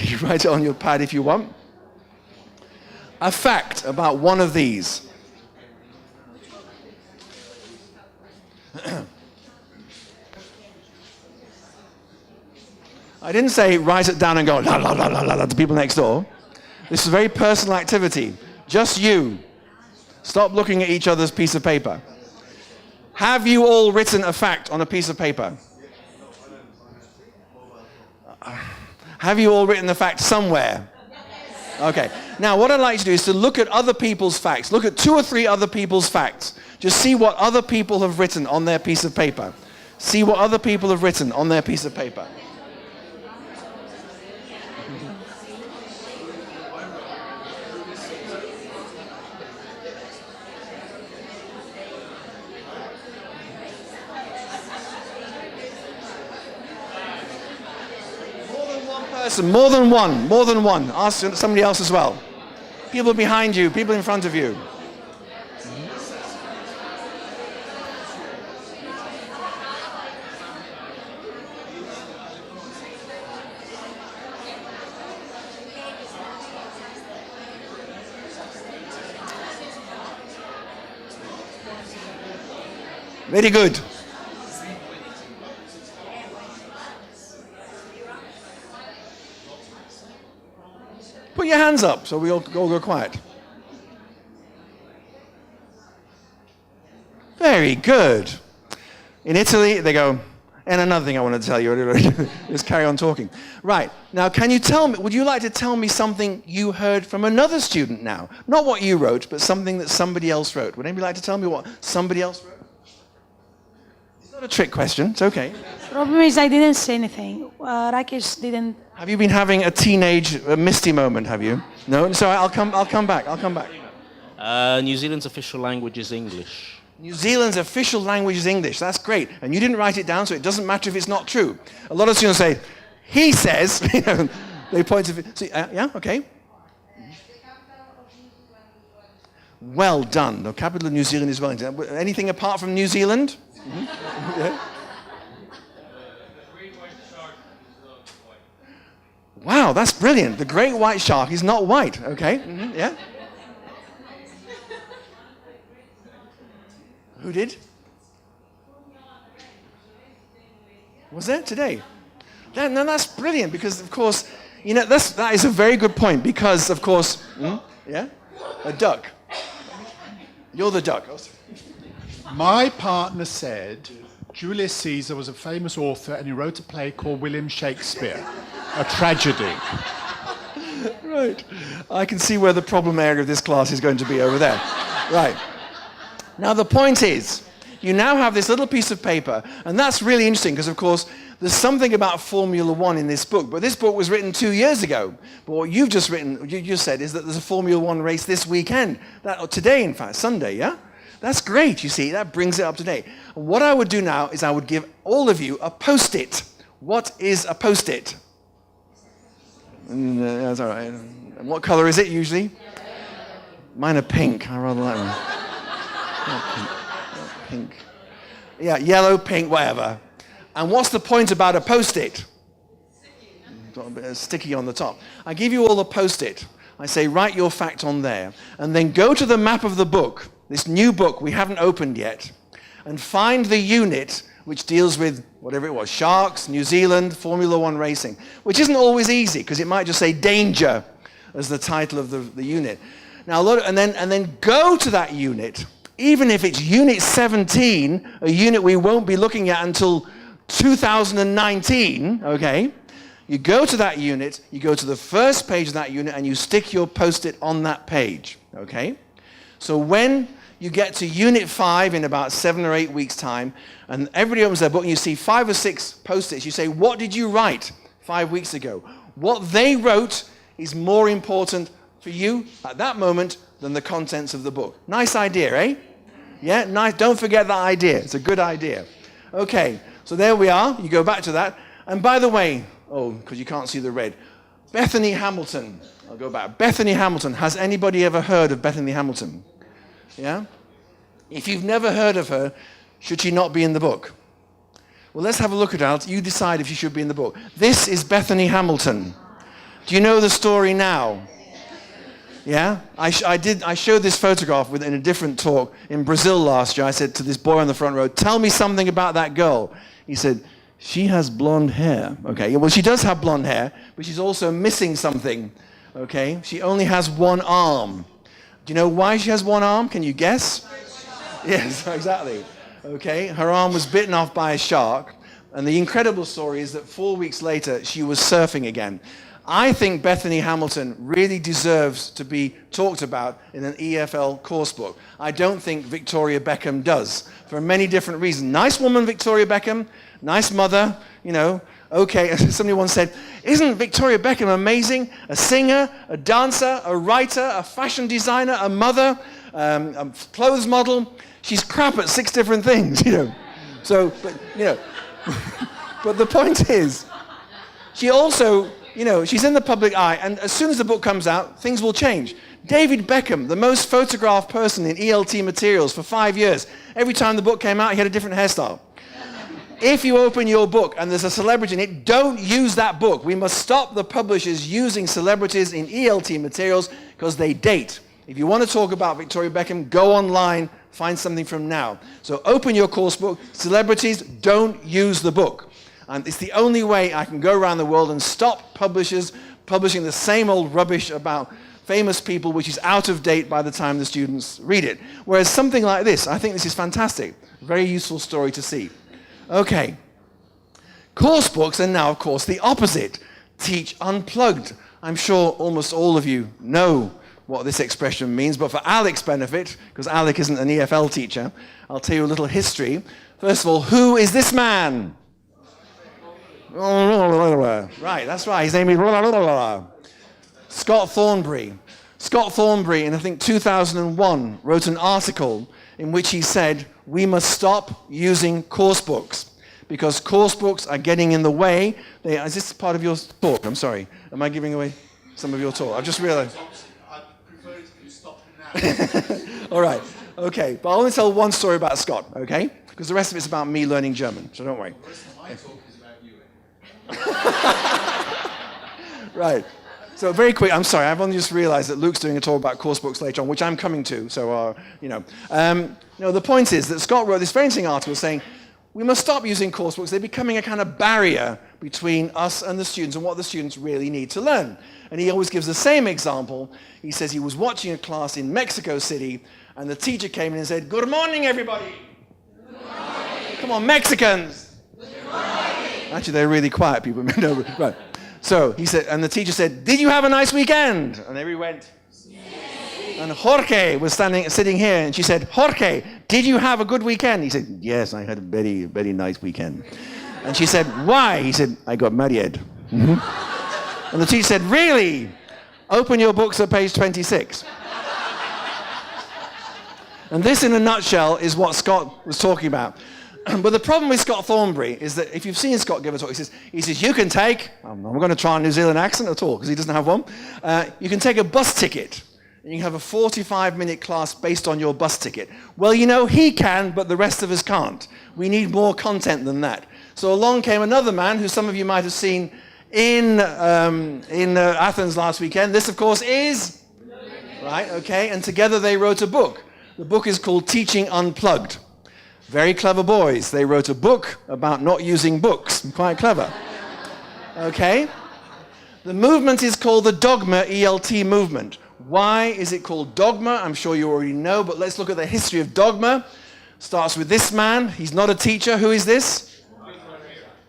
A: You write it on your pad if you want. A fact about one of these. I didn't say write it down and go la la la la la to people next door. This is a very personal activity. Just you. Stop looking at each other's piece of paper. Have you all written a fact on a piece of paper? Have you all written the fact somewhere? Okay. Now, what I'd like you to do is to look at other people's facts. Look at 2 or 3 other people's facts. Just see what other people have written on their piece of paper. See what other people have written on their piece of paper. More than one. Ask somebody else as well. People behind you, people in front of you. Very good. Put your hands up so we all go quiet. Very good. In Italy, they go, and another thing I want to tell you, just carry on talking. Right, now can you tell me, would you like to tell me something you heard from another student now? Not what you wrote, but something that somebody else wrote. Would anybody like to tell me what somebody else wrote? It's not a trick question, it's okay.
D: Problem is I didn't say anything. Rakesh didn't.
A: Have you been having a teenage misty moment, have you? No? So I'll come back.
I: New Zealand's official language is English.
A: New Zealand's official language is English. That's great. And you didn't write it down, so it doesn't matter if it's not true. A lot of students say, he says, they point to it. So, yeah, okay. Well done. The capital of New Zealand is Wellington. Anything apart from New Zealand? Mm-hmm. Yeah. Wow, that's brilliant. The great white shark is not white. Okay, mm-hmm. Yeah. Who did? Was there today? No, that's brilliant because, of course, that is a very good point because, of course, yeah, a duck. You're the duck.
C: My partner said Julius Caesar was a famous author and he wrote a play called William Shakespeare, a tragedy.
A: Right. I can see where the problem area of this class is going to be over there. Right. Now the point is, you now have this little piece of paper, and that's really interesting because, of course, there's something about Formula One in this book, but this book was written 2 years ago. But what you just said is that there's a Formula One race this weekend, today, in fact, Sunday, yeah? That's great, you see, that brings it up to date. And what I would do now is I would give all of you a Post-it. What is a Post-it? That's all right. And what color is it usually? Mine are pink. I rather like one. Pink. Yeah, yellow, pink, whatever. And what's the point about a Post-it? Got a bit of sticky on the top. I give you all a Post-it. I say, write your fact on there. And then go to the map of the book, this new book we haven't opened yet, and find the unit which deals with whatever it was, sharks, New Zealand, Formula One racing, which isn't always easy because it might just say danger as the title of the unit. Now, and then go to that unit, even if it's Unit 17, a unit we won't be looking at until 2019, okay? You go to that unit, you go to the first page of that unit, and you stick your Post-it on that page, okay? So when you get to Unit 5 in about 7 or 8 weeks' time, and everybody opens their book and you see 5 or 6 Post-its, you say, what did you write 5 weeks ago? What they wrote is more important for you at that moment than the contents of the book. Nice idea, eh? Yeah, nice. Don't forget that idea. It's a good idea. Okay, so there we are. You go back to that. And by the way, because you can't see the red, Bethany Hamilton. I'll go back. Bethany Hamilton. Has anybody ever heard of Bethany Hamilton? Yeah? If you've never heard of her, should she not be in the book? Well, let's have a look at her. You decide if she should be in the book. This is Bethany Hamilton. Do you know the story now? Yeah? I showed this photograph in a different talk in Brazil last year. I said to this boy on the front row, tell me something about that girl. He said, she has blonde hair. Okay, well, she does have blonde hair, but she's also missing something. Okay, she only has one arm. Do you know why she has one arm? Can you guess? Yes, exactly. Okay, her arm was bitten off by a shark, and the incredible story is that 4 weeks later, she was surfing again. I think Bethany Hamilton really deserves to be talked about in an EFL course book. I don't think Victoria Beckham does, for many different reasons. Nice woman, Victoria Beckham, nice mother, you know. Okay, somebody once said, isn't Victoria Beckham amazing? A singer, a dancer, a writer, a fashion designer, a mother, a clothes model. She's crap at 6 different things, you know. So, but, you know, but the point is, she also, you know, she's in the public eye, and as soon as the book comes out, things will change. David Beckham, the most photographed person in ELT materials for 5 years. Every time the book came out, he had a different hairstyle. If you open your book and there's a celebrity in it, don't use that book. We must stop the publishers using celebrities in ELT materials because they date. If you want to talk about Victoria Beckham, go online, find something from now. So open your course book. Celebrities, don't use the book. And it's the only way I can go around the world and stop publishers publishing the same old rubbish about famous people, which is out of date by the time the students read it. Whereas something like this, I think this is fantastic. Very useful story to see. Okay. Course books are now, of course, the opposite. Teach unplugged. I'm sure almost all of you know what this expression means, but for Alec's benefit, because Alec isn't an EFL teacher, I'll tell you a little history. First of all, who is this man? Right, that's right. His name is Scott Thornbury. Scott Thornbury, in I think 2001, wrote an article in which he said, we must stop using course books because course books are getting in the way. Is this part of your talk? I'm sorry. Am I giving away some of your talk? I've just realized.
C: I'd prefer it if you stopped now.
A: All right. Okay. But I'll only tell one story about Scott, okay? Because the rest of it's about me learning German, so don't worry.
C: The rest of my talk is about you.
A: Right. So very quick, I'm sorry, I've only just realized that Luke's doing a talk about course books later on, which I'm coming to, so, you know. No, the point is that Scott wrote this very interesting article saying, we must stop using course books. They're becoming a kind of barrier between us and the students and what the students really need to learn. And he always gives the same example. He says he was watching a class in Mexico City, and the teacher came in and said, good morning, everybody. Good morning. Come on, Mexicans. Good morning. Actually, they're really quiet people. No, right. So he said, and the teacher said, did you have a nice weekend? And everybody went, yes. And Jorge was sitting here, and she said, Jorge, did you have a good weekend? He said, yes, I had a very, very nice weekend. And she said, why? He said, I got married. And the teacher said, really? Open your books at page 26. And this, in a nutshell, is what Scott was talking about. But the problem with Scott Thornbury is that if you've seen Scott give a talk, he says you can take, I'm not going to try a New Zealand accent at all because he doesn't have one, you can take a bus ticket and you can have a 45-minute class based on your bus ticket. Well, you know, he can, but the rest of us can't. We need more content than that. So along came another man who some of you might have seen in Athens last weekend. This, of course, is, right, okay, and together they wrote a book. The book is called Teaching Unplugged. Very clever boys. They wrote a book about not using books. Quite clever. Okay? The movement is called the Dogma ELT movement. Why is it called Dogma? I'm sure you already know, but let's look at the history of Dogma. Starts with this man. He's not a teacher. Who is this?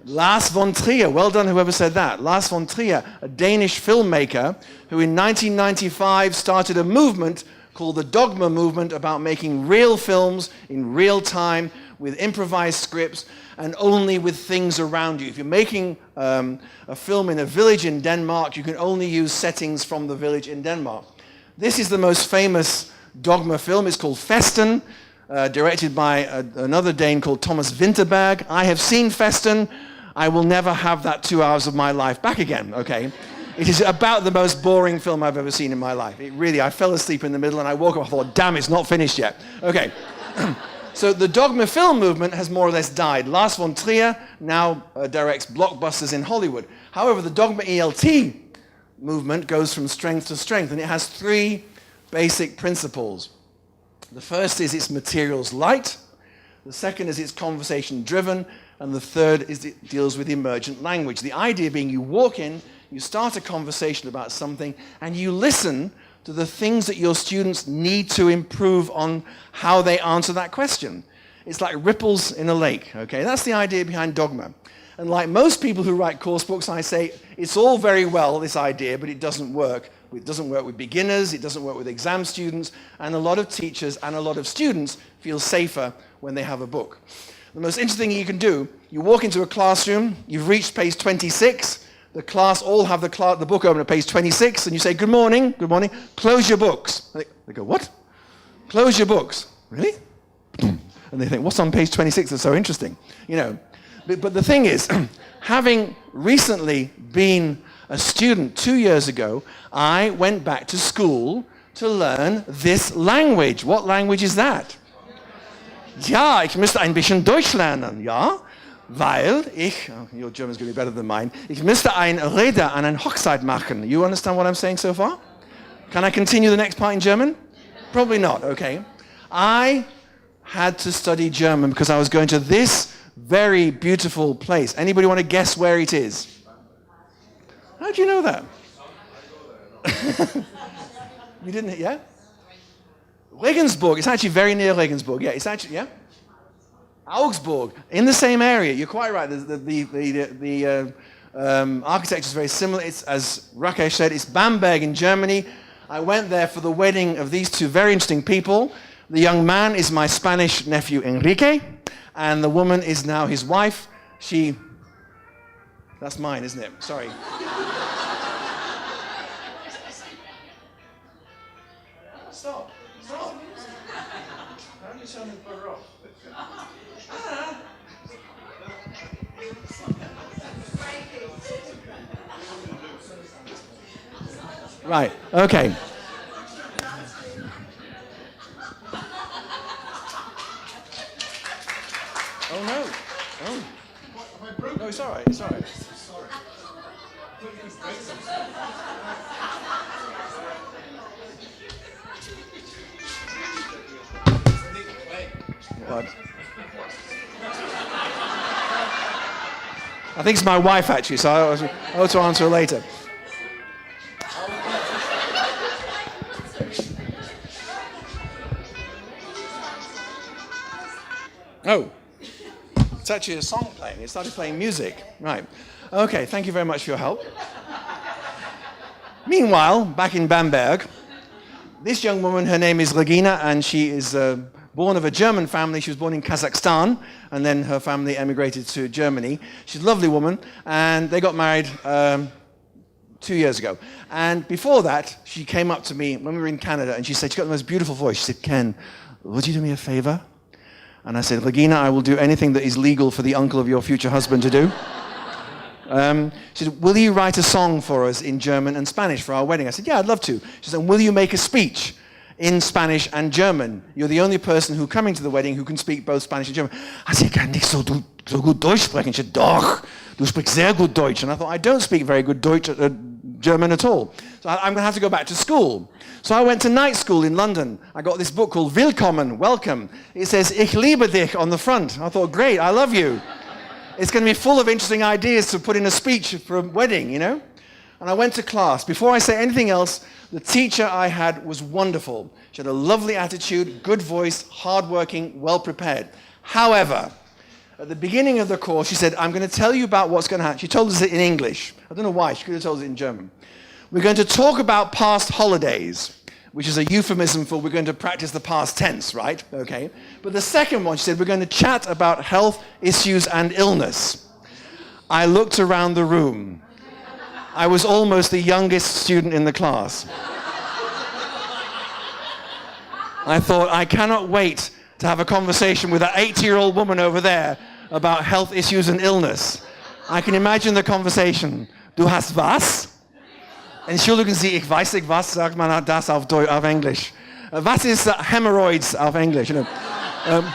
A: Lars von Trier. Well done, whoever said that. Lars von Trier, a Danish filmmaker who in 1995 started a movement called the Dogma movement about making real films in real time with improvised scripts and only with things around you. If you're making a film in a village in Denmark, you can only use settings from the village in Denmark. This is the most famous Dogma film. It's called Festen, directed by another Dane called Thomas Vinterberg. I have seen Festen. I will never have that 2 hours of my life back again, okay? It is about the most boring film I've ever seen in my life. It really, I fell asleep in the middle and I woke up, I thought, damn, it's not finished yet. Okay. So the Dogma film movement has more or less died. Lars von Trier now directs blockbusters in Hollywood. However, the Dogma ELT movement goes from strength to strength, and it has three basic principles. The first is its materials light. The second is it's conversation driven. And the third is it deals with emergent language. The idea being you walk in, you start a conversation about something, and you listen to the things that your students need to improve on how they answer that question. It's like ripples in a lake, okay? That's the idea behind Dogma. And like most people who write course books, I say, it's all very well, this idea, but it doesn't work. It doesn't work with beginners, it doesn't work with exam students, and a lot of teachers and a lot of students feel safer when they have a book. The most interesting thing you can do, you walk into a classroom, you've reached page 26, the class all have the book open at page 26, and you say, good morning, close your books. They go, what? Close your books. Really? And they think, what's on page 26 that's so interesting? You know, but the thing is, having recently been a student 2 years ago, I went back to school to learn this language. What language is that? Ja, ich müsste ein bisschen Deutsch lernen, ja? Weil ich, your German's going to be better than mine, ich müsste eine Rede an einer Hochzeit machen. You understand what I'm saying so far? Can I continue the next part in German? Probably not, okay. I had to study German because I was going to this very beautiful place. Anybody want to guess where it is? How do you know that? You didn't, yeah? Regensburg, it's actually very near Regensburg. Yeah, it's actually, yeah? Augsburg, in the same area. You're quite right. The architecture is very similar. It's, as Rakesh said, it's Bamberg in Germany. I went there for the wedding of these two very interesting people. The young man is my Spanish nephew Enrique, and the woman is now his wife. That's mine, isn't it? Sorry. Stop. How do you turn the bugger off? Right, okay. Oh no. Oh. No, it's all right, it's all right. What? I think it's my wife actually, so I'll have to answer her later. Oh, it's actually a song playing. It started playing music. Right. Okay, thank you very much for your help. Meanwhile, back in Bamberg, this young woman, her name is Regina, and she is born of a German family. She was born in Kazakhstan, and then her family emigrated to Germany. She's a lovely woman, and they got married 2 years ago. And before that, she came up to me when we were in Canada, and she said, she got the most beautiful voice. She said, Ken, would you do me a favor? And I said, Regina, I will do anything that is legal for the uncle of your future husband to do. She said, will you write a song for us in German and Spanish for our wedding? I said, yeah, I'd love to. She said, will you make a speech in Spanish and German? You're the only person who coming to the wedding who can speak both Spanish and German. I said, ich kann nicht so gut Deutsch sprechen. She said, doch, du sprichst sehr gut Deutsch. And I thought, I don't speak very good German at all. So I'm going to have to go back to school. So I went to night school in London. I got this book called Willkommen, Welcome. It says, Ich liebe dich on the front. I thought, great, I love you. It's going to be full of interesting ideas to put in a speech for a wedding, you know? And I went to class. Before I say anything else, the teacher I had was wonderful. She had a lovely attitude, good voice, hardworking, well prepared. However, at the beginning of the course, she said, I'm going to tell you about what's going to happen. She told us it in English. I don't know why. She could have told us it in German. We're going to talk about past holidays, which is a euphemism for we're going to practice the past tense, right? Okay. But the second one, she said, we're going to chat about health issues and illness. I looked around the room. I was almost the youngest student in the class. I thought, I cannot wait to have a conversation with that 80-year-old woman over there about health issues and illness. I can imagine the conversation. Du hast was? Entschuldigen Sie, ich weiß nicht, was sagt man das auf Englisch? Was ist hemorrhoids auf Englisch? You know?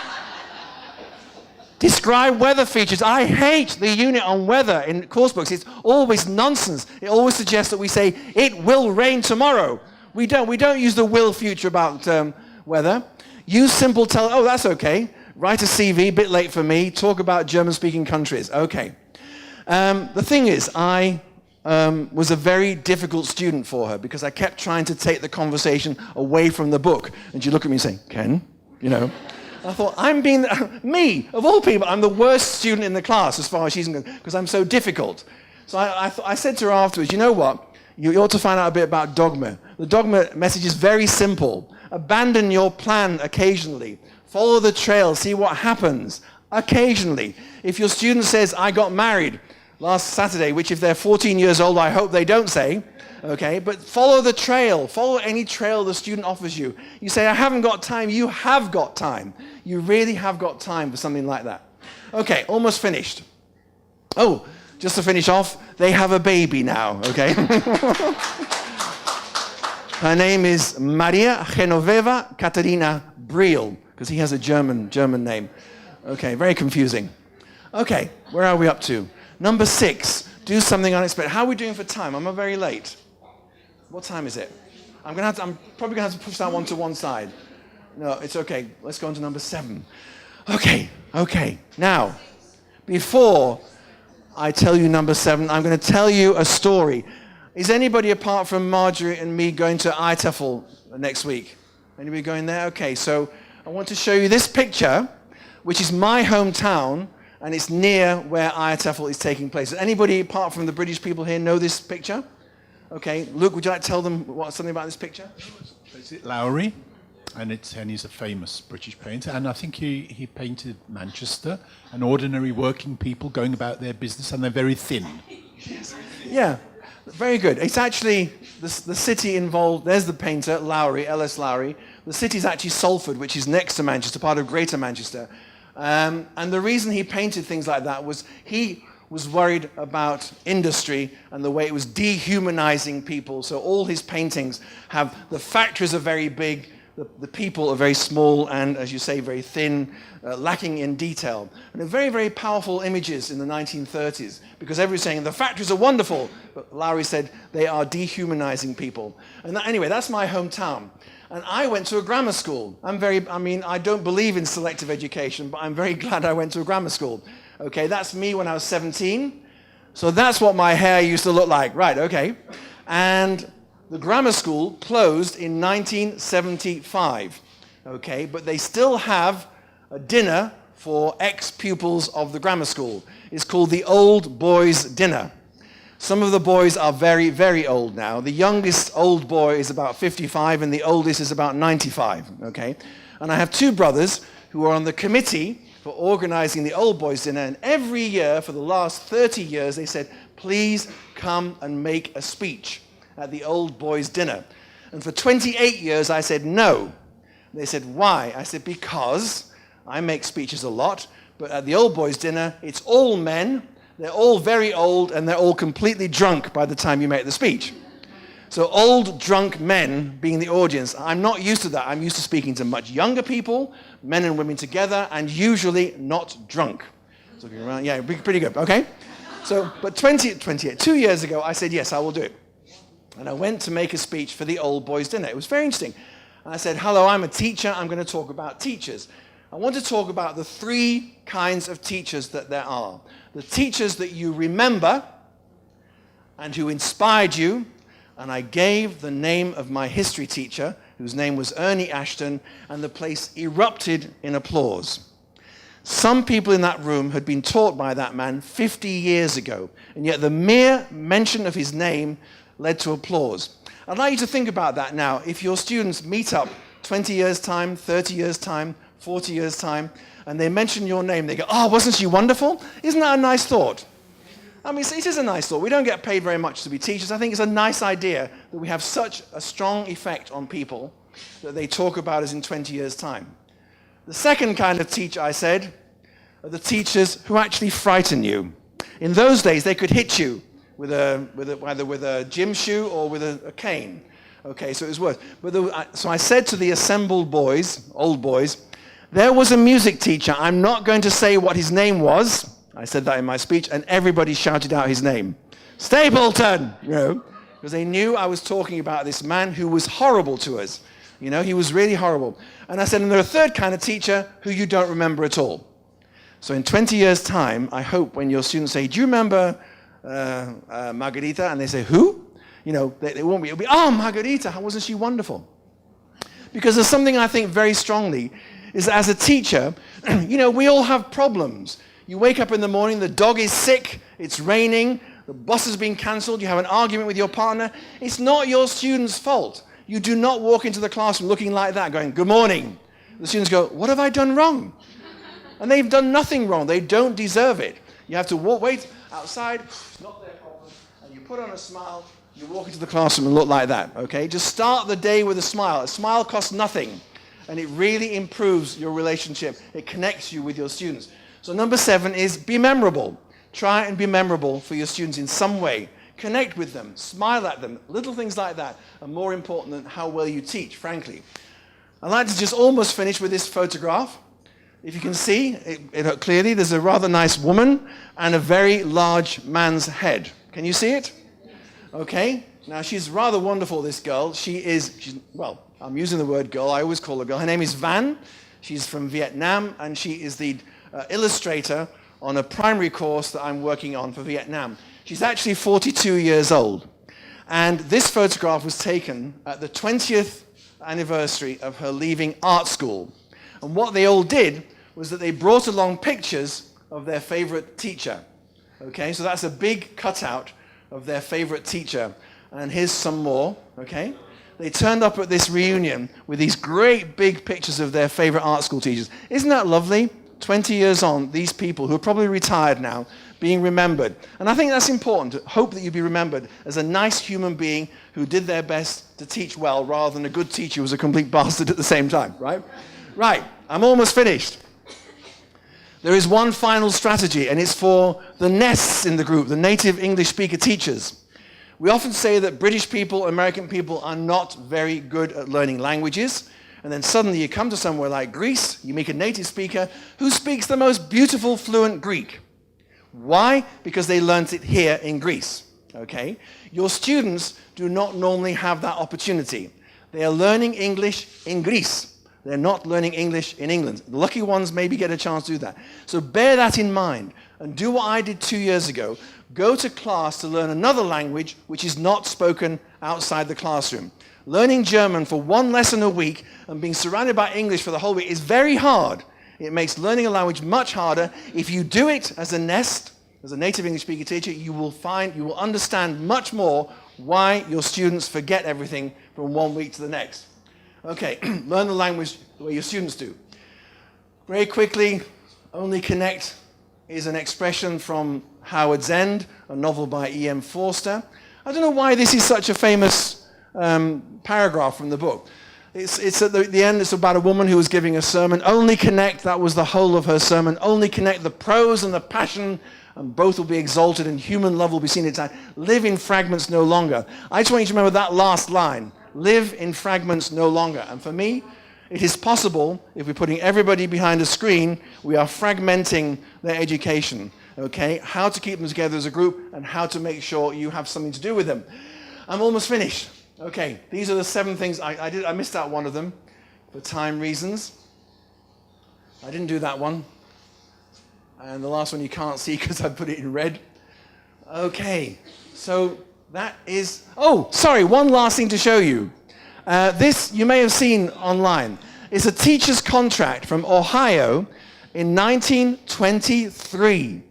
A: Describe weather features. I hate the unit on weather in course books. It's always nonsense. It always suggests that we say, it will rain tomorrow. We don't use the will future about weather. Use simple oh, that's okay. Write a CV, bit late for me. Talk about German-speaking countries. Okay. The thing is, I was a very difficult student for her because I kept trying to take the conversation away from the book. And she'd look at me and say, Ken, you know. I thought, I'm being, me, of all people, I'm the worst student in the class as far as she's concerned because I'm so difficult. So I said to her afterwards, you know what? You ought to find out a bit about dogma. The dogma message is very simple. Abandon your plan occasionally. Follow the trail, see what happens occasionally. If your student says, I got married last Saturday, which if they're 14 years old, I hope they don't say, okay, but follow the trail. Follow any trail the student offers you. You say, I haven't got time. You have got time. You really have got time for something like that. Okay, almost finished. Oh, just to finish off, they have a baby now, okay? Her name is Maria Genoveva Katarina Briel, because he has a German name. Okay, very confusing. Okay, where are we up to? Number 6, do something unexpected. How are we doing for time? I'm very late. What time is it? I'm probably going to have to push that one to one side. No, it's okay. Let's go on to number 7. Okay. Now, before I tell you number 7, I'm going to tell you a story. Is anybody apart from Marjorie and me going to TESOL next week? Anybody going there? Okay, so I want to show you this picture, which is my hometown, and it's near where TESOL is taking place. Does anybody apart from the British people here know this picture? Okay, Luke, would you like to tell them something about this picture?
C: Is it Lowry? And he's a famous British painter, and I think he painted Manchester and ordinary working people going about their business, and they're very thin.
A: Yeah, very good. It's actually the city involved. There's the painter, Lowry, L.S. Lowry. The city is actually Salford, which is next to Manchester, part of Greater Manchester. And the reason he painted things like that was he was worried about industry and the way it was dehumanizing people. So all his paintings have, the factories are very big, the people are very small and, as you say, very thin, lacking in detail. And they're very, very powerful images in the 1930s because everyone's saying the factories are wonderful, but Lowry said they are dehumanizing people. And anyway, that's my hometown. And I went to a grammar school. I don't believe in selective education, but I'm very glad I went to a grammar school. Okay, that's me when I was 17. So that's what my hair used to look like. Right, okay. And the grammar school closed in 1975. Okay, but they still have a dinner for ex-pupils of the grammar school. It's called the Old Boys' Dinner. Some of the boys are very, very old now. The youngest old boy is about 55 and the oldest is about 95, okay? And I have two brothers who are on the committee for organizing the old boys dinner, and every year for the last 30 years they said, please come and make a speech at the old boys dinner. And for 28 years I said no. They said, why? I said, because I make speeches a lot, but at the old boys dinner it's all men. They're all very old, and they're all completely drunk by the time you make the speech. So old, drunk men being the audience, I'm not used to that. I'm used to speaking to much younger people, men and women together, and usually not drunk. So looking around, yeah, pretty good, okay? So, but 2 years ago, I said, yes, I will do it. And I went to make a speech for the old boys' dinner. It was very interesting. And I said, hello, I'm a teacher. I'm going to talk about teachers. I want to talk about the 3 kinds of teachers that there are. The teachers that you remember and who inspired you. And I gave the name of my history teacher, whose name was Ernie Ashton, and the place erupted in applause. Some people in that room had been taught by that man 50 years ago, and yet the mere mention of his name led to applause. I'd like you to think about that now. If your students meet up 20 years' time, 30 years' time, 40 years' time, and they mention your name, they go, oh, wasn't she wonderful? Isn't that a nice thought? I mean, it is a nice thought. We don't get paid very much to be teachers. I think it's a nice idea that we have such a strong effect on people that they talk about us in 20 years' time. The second kind of teacher, I said, are the teachers who actually frighten you. In those days, they could hit you either with a gym shoe or with a cane. Okay, so it was worse. So I said to the assembled boys, old boys, there was a music teacher. I'm not going to say what his name was. I said that in my speech, and everybody shouted out his name. Stapleton! You know, because they knew I was talking about this man who was horrible to us. You know, he was really horrible. And I said, and there's a third kind of teacher who you don't remember at all. So in 20 years' time, I hope when your students say, do you remember Margarita? And they say, who? You know, they won't be. It'll be, oh, Margarita, how wasn't she wonderful? Because there's something I think very strongly, is that as a teacher, you know, we all have problems. You wake up in the morning, the dog is sick, it's raining, the bus has been cancelled, you have an argument with your partner. It's not your student's fault. You do not walk into the classroom looking like that, going, good morning. The students go, what have I done wrong? And they've done nothing wrong. They don't deserve it. You have to wait outside, it's not their problem, and you put on a smile, you walk into the classroom and look like that, okay? Just start the day with a smile. A smile costs nothing, and it really improves your relationship. It connects you with your students. So number 7 is be memorable. Try and be memorable for your students in some way. Connect with them, smile at them. Little things like that are more important than how well you teach, frankly. I'd like to just almost finish with this photograph. If you can see it clearly, there's a rather nice woman and a very large man's head. Can you see it? Okay. Now she's rather wonderful, this girl. Well, I'm using the word girl. I always call her girl. Her name is Van. She's from Vietnam, and she is the illustrator on a primary course that I'm working on for Vietnam. She's actually 42 years old. And this photograph was taken at the 20th anniversary of her leaving art school. And what they all did was that they brought along pictures of their favorite teacher. Okay, so that's a big cutout of their favorite teacher. And here's some more, okay? They turned up at this reunion with these great big pictures of their favorite art school teachers. Isn't that lovely? 20 years on, these people who are probably retired now, being remembered. And I think that's important, to hope that you be remembered as a nice human being who did their best to teach well, rather than a good teacher who was a complete bastard at the same time, right? Right, I'm almost finished. There is one final strategy, and it's for the nests in the group, the native English speaker teachers. We often say that British people, American people are not very good at learning languages. And then suddenly you come to somewhere like Greece, you meet a native speaker who speaks the most beautiful, fluent Greek. Why? Because they learned it here in Greece, okay? Your students do not normally have that opportunity. They are learning English in Greece. They're not learning English in England. The lucky ones maybe get a chance to do that. So bear that in mind and do what I did 2 years ago. Go to class to learn another language which is not spoken outside the classroom. Learning German for one lesson a week and being surrounded by English for the whole week is very hard. It makes learning a language much harder. If you do it as a nest, as a native English speaker teacher, you will understand much more why your students forget everything from 1 week to the next. Okay, learn the language the way your students do. Very quickly, only connect is an expression from Howard's End, a novel by E.M. Forster. I don't know why this is such a famous paragraph from the book. It's at the end, it's about a woman who was giving a sermon. Only connect, that was the whole of her sermon. Only connect the prose and the passion, and both will be exalted, and human love will be seen in time. Live in fragments no longer. I just want you to remember that last line. Live in fragments no longer. And for me, it is possible, if we're putting everybody behind a screen, we are fragmenting their education. Okay? How to keep them together as a group, and how to make sure you have something to do with them. I'm almost finished. Okay, these are the 7 things. I missed out one of them for time reasons. I didn't do that one. And the last one you can't see because I put it in red. Okay, so that is... Oh, sorry, one last thing to show you. This you may have seen online. It's a teacher's contract from Ohio in 1923.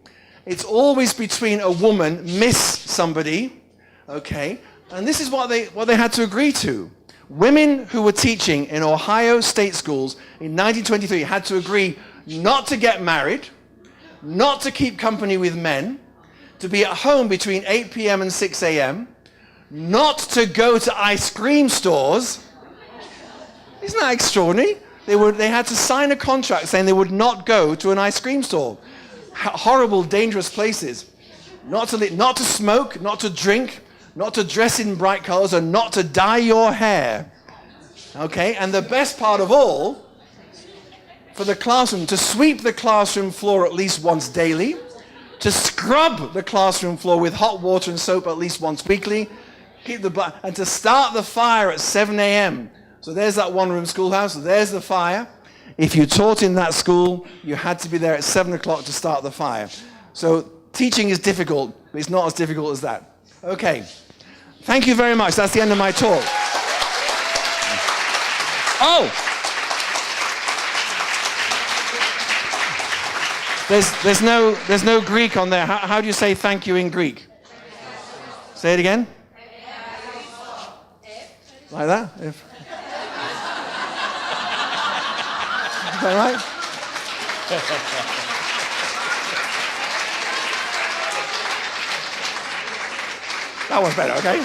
A: It's always between a woman, Miss somebody, okay, and this is what they had to agree to. Women who were teaching in Ohio state schools in 1923 had to agree not to get married, not to keep company with men, to be at home between 8 p.m. and 6 a.m., not to go to ice cream stores. Isn't that extraordinary? They had to sign a contract saying they would not go to an ice cream store. Horrible, dangerous places. Not to smoke, not to drink, not to dress in bright colors, and not to dye your hair. Okay, and the best part of all, for the classroom, to sweep the classroom floor at least once daily, to scrub the classroom floor with hot water and soap at least once weekly, and to start the fire at 7 a.m. So there's that one-room schoolhouse, there's the fire. If you taught in that school, you had to be there at 7 o'clock to start the fire. So teaching is difficult, but it's not as difficult as that. Okay. Thank you very much. That's the end of my talk. Oh! There's no Greek on there. How do you say thank you in Greek? Say it again. Like that? Is that right? That one's better, okay?